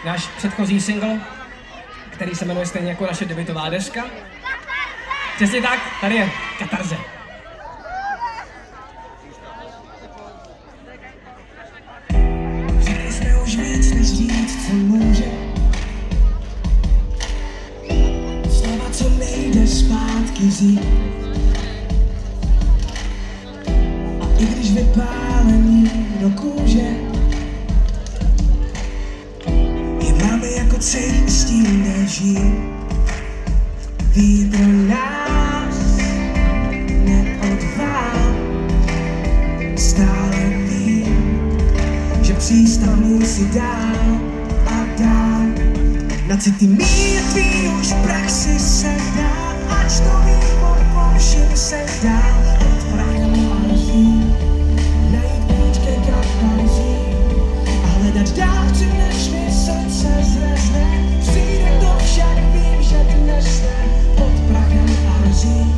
náš předchozí single, který se jmenuje stejně jako naše debutová deska. Přesně tak, tady je Katarze. Řekli jsme už víc, než říct, co může. Slova, co nejde zpátky říct. A i když vypálení do kůže, je máme jako cejch, s tím nežít. Vítr nás neodvál, stále vím, že přístav musí dál a dál. Na city mírtví už v praxi se dá, ač to výbor povšim se dá. Od prachu a rozí, najít klíč ke katarzy a hledat dál, chci než mi srdce zrezne. Přijde to však, vím, že dnes ne. Pod prachem a rozí,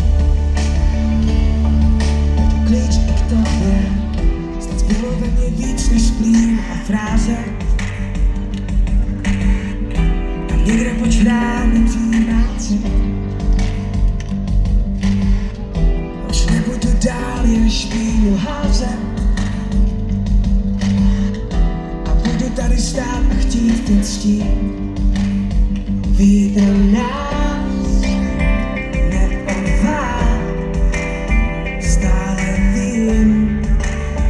klíč i k tobě. Snad zbylo ve mně víc než plín a fráze. A někde počítáme přímáci. Už nebudu dál jen špínu házet. A budu tady stát a chtít tě ctít. Vítr nás neodvál, stále vím,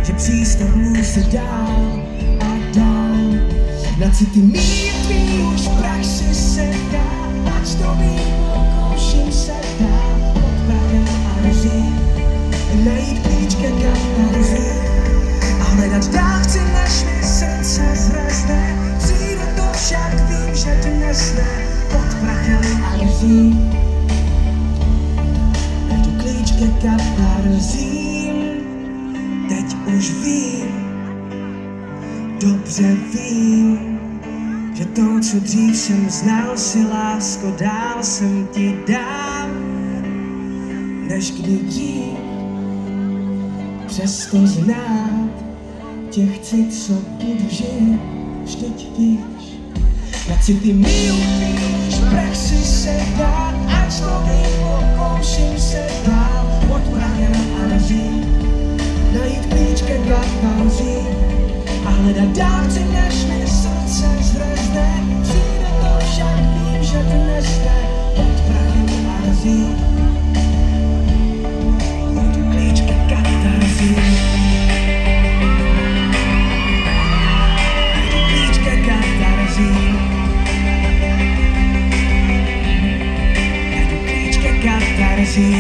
že přístav musí dál a dál. Na city mírtví už v praxi se dá, ač to výbor povšim se dá. Pod prachem a rozí, najít klíč ke katarzy a hledat dál, chci než mi srdce zrezne. Přijde to však, vím, že dnes ne. Pod prachem a rozí, najdu klíč ke katarzím. Teď už vím, dobře vím, že to, co dřív jsem znal, si lásko dál jsem ti dal, než kdy dřív. Přesto znát tě chci, co budu žít, vždyť víš. Na city mírtví už v praxi se dá, ač to výbor povšim se dál. Pod prachem a rozí, najít klíč ke katarzy a hledat dál, chci než mi srdce zrezne. Přijde to však, vím, že dnes ne. Pod prachem a rozí, najdu klíč ke katarzy. Najdu klíč ke katarzy. Najdu klíč ke katarzy.